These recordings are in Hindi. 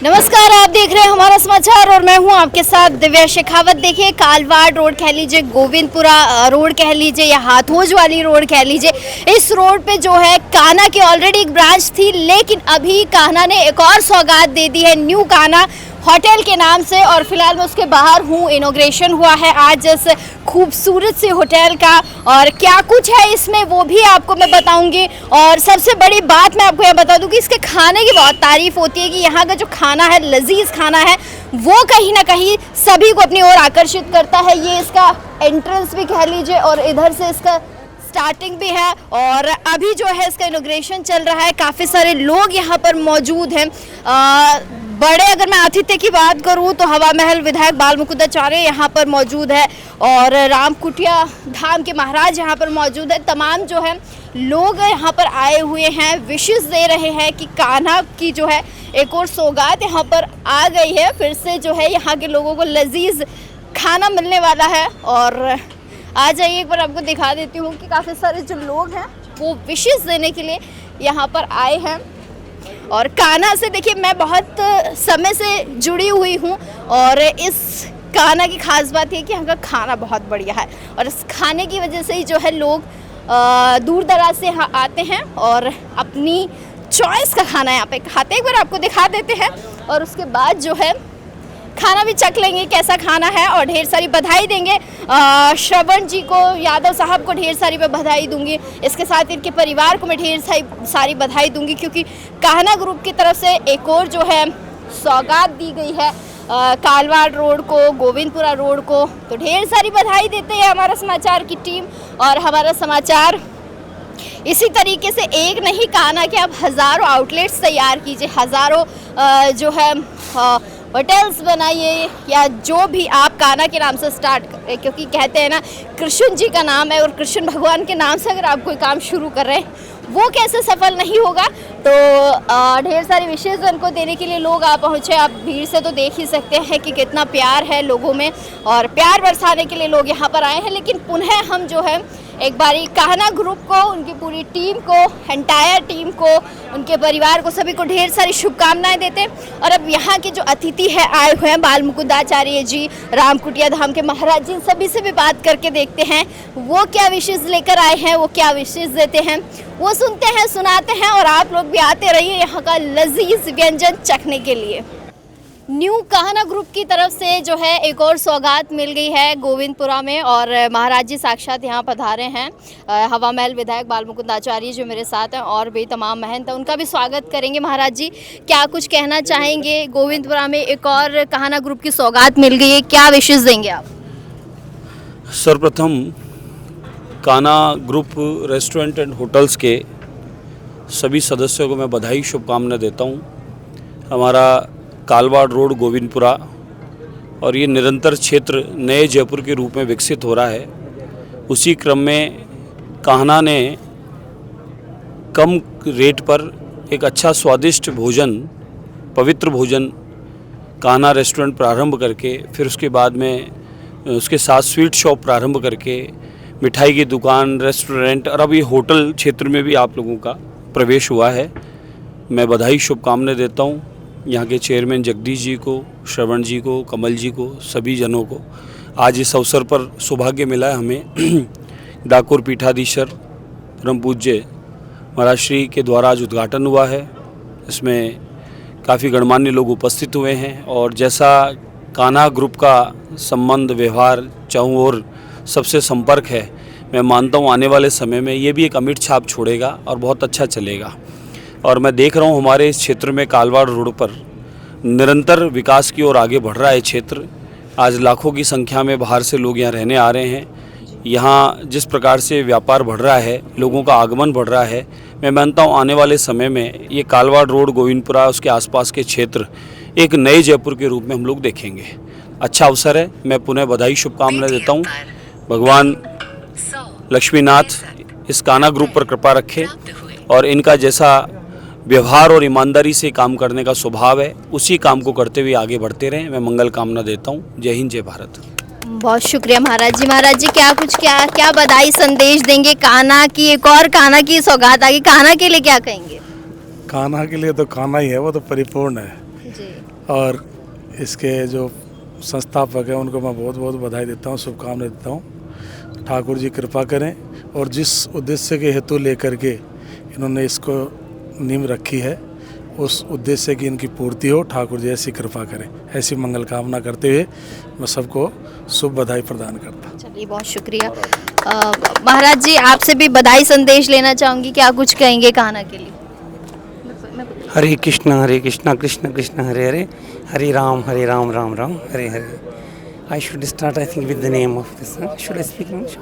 नमस्कार, आप देख रहे हैं हमारा समाचार और मैं हूं आपके साथ दिव्या शेखावत। देखिए, कालवाड़ रोड कह लीजिए, गोविंदपुरा रोड कह लीजिए या हाथोज वाली रोड कह लीजिए, इस रोड पे जो है कान्हा की ऑलरेडी एक ब्रांच थी, लेकिन अभी कान्हा ने एक और सौगात दे दी है न्यू कान्हा होटल के नाम से। और फिलहाल मैं उसके बाहर हूँ, इनॉग्रेशन हुआ है आज इस खूबसूरत से होटल का, और क्या कुछ है इसमें वो भी आपको मैं बताऊंगी। और सबसे बड़ी बात मैं आपको यह बता दूं कि इसके खाने की बहुत तारीफ होती है कि यहाँ का जो खाना है, लजीज खाना है, वो कहीं ना कहीं सभी को अपनी ओर आकर्षित करता है। ये इसका एंट्रेंस भी कह लीजिए और इधर से इसका स्टार्टिंग भी है। और अभी जो है इसका इनॉग्रेशन चल रहा है, काफ़ी सारे लोग यहाँ पर मौजूद हैं। बड़े अगर मैं आतिथ्य की बात करूं तो हवा महल विधायक बाल मुकुंदाचार्य यहाँ पर मौजूद है और रामकुटिया धाम के महाराज यहाँ पर मौजूद है। तमाम जो है लोग यहाँ पर आए हुए हैं, विशेष दे रहे हैं कि कान्हा की जो है एक और सौगात यहाँ पर आ गई है। फिर से जो है यहाँ के लोगों को लजीज खाना मिलने वाला है। और आ जाइए, एक बार आपको दिखा देती हूँ कि काफ़ी सारे जो लोग हैं वो विशेष देने के लिए यहाँ पर आए हैं। और कान्हा से देखिए, मैं बहुत समय से जुड़ी हुई हूँ और इस कान्हा की खास बात ये कि यहाँ का खाना बहुत बढ़िया है और इस खाने की वजह से ही जो है लोग दूर दराज से यहाँ आते हैं और अपनी चॉइस का खाना यहाँ पे खाते हैं। एक बार आपको दिखा देते हैं और उसके बाद जो है खाना भी चख लेंगे कैसा खाना है और ढेर सारी बधाई देंगे। श्रवण जी को, यादव साहब को ढेर सारी मैं बधाई दूंगी, इसके साथ इनके परिवार को मैं ढेर सारी बधाई दूंगी, क्योंकि कान्हा ग्रुप की तरफ से एक और जो है सौगात दी गई है कालवाड़ रोड को, गोविंदपुरा रोड को। तो ढेर सारी बधाई देते हैं हमारा समाचार की टीम। और हमारा समाचार इसी तरीके से एक नहीं, कान्हा के आप हज़ारों आउटलेट्स तैयार कीजिए, हज़ारों जो है होटल्स बनाइए या जो भी आप कान्हा के नाम से स्टार्ट करें, क्योंकि कहते हैं ना कृष्ण जी का नाम है और कृष्ण भगवान के नाम से अगर आप कोई काम शुरू कर रहे हैं वो कैसे सफल नहीं होगा। तो ढेर सारी विशेष उनको देने के लिए लोग आ पहुँचे। आप भीड़ से तो देख ही सकते हैं कि कितना प्यार है लोगों में और प्यार बरसाने के लिए लोग यहाँ पर आए हैं। लेकिन पुनः हम जो है एक बारी कान्हा ग्रुप को, उनकी पूरी टीम को, एंटायर टीम को, उनके परिवार को, सभी को ढेर सारी शुभकामनाएं देते हैं। और अब यहाँ के जो अतिथि है आए हुए हैं, बाल मुकुंदाचार्य जी, रामकुटिया धाम के महाराज जी, सभी से भी बात करके देखते हैं वो क्या विशेष लेकर आए हैं, वो क्या विशेष देते हैं, वो सुनते हैं, सुनाते हैं। और आप लोग भी आते रहिए यहाँ का लजीज व्यंजन चखने के लिए। न्यू कान्हा ग्रुप की तरफ से जो है एक और सौगात मिल गई है गोविंदपुरा में और महाराज जी साक्षात यहाँ पधारे हैं। हवा महल विधायक बाल मुकुंदाचार्य जो मेरे साथ हैं और भी तमाम महंत हैं, उनका भी स्वागत करेंगे। महाराज जी, क्या कुछ कहना चाहेंगे? गोविंदपुरा में एक और कान्हा ग्रुप की सौगात मिल गई है, क्या विशेष देंगे आप? सर्वप्रथम Kanha group restaurant and hotels के सभी सदस्यों को मैं बधाई, शुभकामनाएं देता हूँ। हमारा कालवाड़ रोड गोविंदपुरा और ये निरंतर क्षेत्र नए जयपुर के रूप में विकसित हो रहा है। उसी क्रम में कान्हा ने कम रेट पर एक अच्छा स्वादिष्ट भोजन, पवित्र भोजन कान्हा रेस्टोरेंट प्रारंभ करके, फिर उसके बाद में उसके साथ स्वीट शॉप प्रारंभ करके, मिठाई की दुकान, रेस्टोरेंट और अब ये होटल क्षेत्र में भी आप लोगों का प्रवेश हुआ है। मैं बधाई, शुभकामनाएं देता हूँ यहाँ के चेयरमैन जगदीश जी को, श्रवण जी को, कमल जी को, सभी जनों को। आज इस अवसर पर सौभाग्य मिला है हमें डाकोर पीठाधीश्वर परम पूज्य महाराज श्री के द्वारा आज उद्घाटन हुआ है। इसमें काफ़ी गणमान्य लोग उपस्थित हुए हैं और जैसा कान्हा ग्रुप का संबंध, व्यवहार, चारों ओर सबसे संपर्क है, मैं मानता हूँ आने वाले समय में ये भी एक अमिट छाप छोड़ेगा और बहुत अच्छा चलेगा। और मैं देख रहा हूँ हमारे इस क्षेत्र में कालवाड़ रोड पर निरंतर विकास की ओर आगे बढ़ रहा है क्षेत्र। आज लाखों की संख्या में बाहर से लोग यहाँ रहने आ रहे हैं। यहाँ जिस प्रकार से व्यापार बढ़ रहा है, लोगों का आगमन बढ़ रहा है, मैं मानता हूँ आने वाले समय में ये कालवाड़ रोड गोविंदपुरा, उसके आसपास के क्षेत्र एक नए जयपुर के रूप में हम लोग देखेंगे। अच्छा अवसर है, मैं पुनः बधाई, शुभकामनाएं देता हूँ। भगवान लक्ष्मीनाथ इस कान्हा ग्रुप पर कृपा रखे और इनका जैसा व्यवहार और ईमानदारी से काम करने का स्वभाव है, उसी काम को करते हुए आगे बढ़ते रहें। मैं मंगल कामना देता हूँ। जय हिंद, जय भारत। बहुत शुक्रिया महाराज जी। महाराज जी, क्या बधाई संदेश देंगे? कान्हा की एक और कान्हा की सौगात आ गई, कान्हा के लिए क्या कहेंगे? कान्हा के लिए तो कान्हा ही है, वो तो परिपूर्ण है जी। और इसके जो संस्थापक हैं उनको मैं बहुत बहुत बधाई देता हूँ, शुभकामनाएं देता हूँ। ठाकुर जी कृपा करें और जिस उद्देश्य के हेतु लेकर के इन्होंने इसको नींव रखी है उस उद्देश्य की इनकी पूर्ति हो, ठाकुर जी ऐसी कृपा करें, ऐसी मंगल कामना करते हुए मैं सबको शुभ बधाई प्रदान करता हूँ। चलिए, बहुत शुक्रिया। महाराज जी, आपसे भी बधाई संदेश लेना चाहूँगी, क्या कुछ कहेंगे कान्हा के लिए? Hare Krishna Krishna Krishna Hare Hare, Hare Ram Ram Ram Hare Hare. I should start I think with the name of this, should I speak English?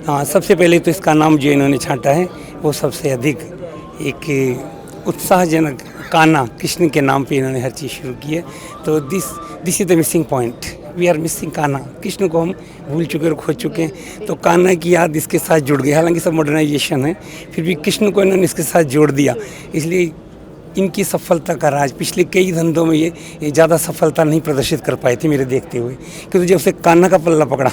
हाँ, सबसे पहले तो इसका नाम जो इन्होंने छांटा है वो सबसे अधिक एक उत्साहजनक, कान्हा कृष्ण के नाम पे इन्होंने हर चीज़ शुरू की है। तो this is the missing point, we are missing Kanha. Krishna को हम भूल चुके और खो चुके हैं, तो कान्हा की याद इसके साथ जुड़ गई। हालांकि सब मॉडर्नाइजेशन है, फिर भी कृष्ण को इन्होंने इसके साथ जोड़ दिया। इसलिए इनकी सफलता का राज, पिछले कई धंधों में ये ज़्यादा सफलता नहीं प्रदर्शित कर पाए थे मेरे देखते हुए, क्योंकि जब से कान्हा का पल्ला पकड़ा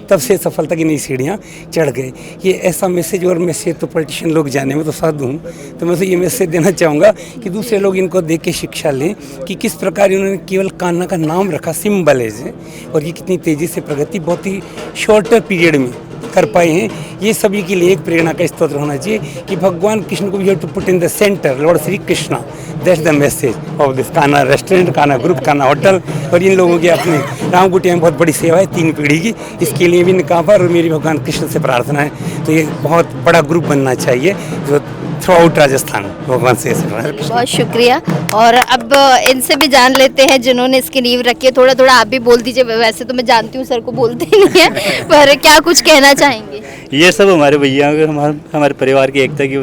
तब से सफलता की नई सीढ़ियाँ चढ़ गए। ये ऐसा मैसेज, और मैसेज तो पॉलिटिशियन लोग जाने में तो साधु हूँ, तो मैं तो ये मैसेज देना चाहूँगा कि दूसरे लोग इनको देख के शिक्षा लें कि किस प्रकार इन्होंने केवल कान्हा का नाम रखा, सिंबल है, और ये कितनी तेज़ी से प्रगति बहुत ही शॉर्टर पीरियड में कर पाए हैं। ये सभी के लिए एक प्रेरणा का स्रोत होना चाहिए कि भगवान कृष्ण को we have to put in the centre, lord Shri Krishna, that's the message of this Kanha restaurant, Kanha group, Kanha hotel. और इन लोगों के अपने रामकुटिया में बहुत बड़ी सेवा है 3 पीढ़ी की, इसके लिए भी निकाह और मेरी भगवान कृष्ण से प्रार्थना है। तो ये बहुत बड़ा ग्रुप बनना चाहिए जो थ्रू आउट राजस्थान, भगवान से। बहुत शुक्रिया। और अब इनसे भी जान लेते हैं जिन्होंने इसकी नींव रखी है। थोड़ा थोड़ा आप भी बोल दीजिए, वैसे तो मैं जानती हूँ सर को बोलते ही नहीं है, पर क्या कुछ कहना चाहेंगे? ये सब हमारे भैया, हमारे परिवार की एकता की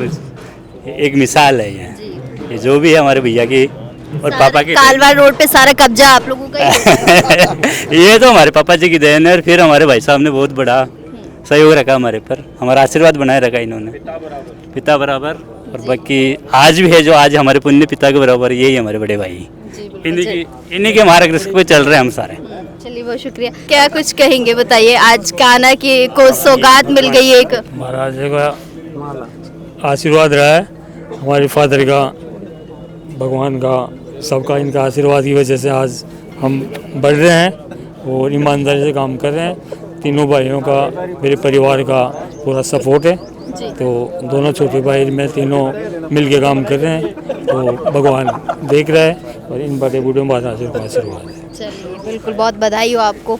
एक मिसाल है। ये जो भी है हमारे भैया की और पापा की। कालवाड़ रोड पे सारा कब्जा आप लोगों का ही है। ये तो हमारे पापा जी की देन है, और फिर हमारे भाई साहब ने बहुत बड़ा सहयोग रखा हमारे पर, हमारा आशीर्वाद बनाए रखा इन्होंने, पिता बराबर। और बाकी आज भी है जो आज हमारे पुण्य पिता के बराबर, यही हमारे बड़े भाई, इन्हीं के मार्गदर्शन पे चल रहे हैं हम सारे। चलिए, बहुत शुक्रिया। क्या कुछ कहेंगे, बताइए। आज कान्हा की को सौगात मिल गई एक, महाराज जी का आशीर्वाद रहा है, हमारे फादर का, भगवान का, सबका इनका आशीर्वाद की वजह से आज हम बढ़ रहे हैं और ईमानदारी से काम कर रहे हैं। तीनों भाइयों का, मेरे परिवार का पूरा सपोर्ट है, तो दोनों छोटे भाई में तीनों मिल के काम कर रहे हैं, तो भगवान देख रहा है और इन बड़े बूढ़ों महाराज का आशीर्वाद है। चलिए, बिल्कुल, बहुत बधाई हो आपको।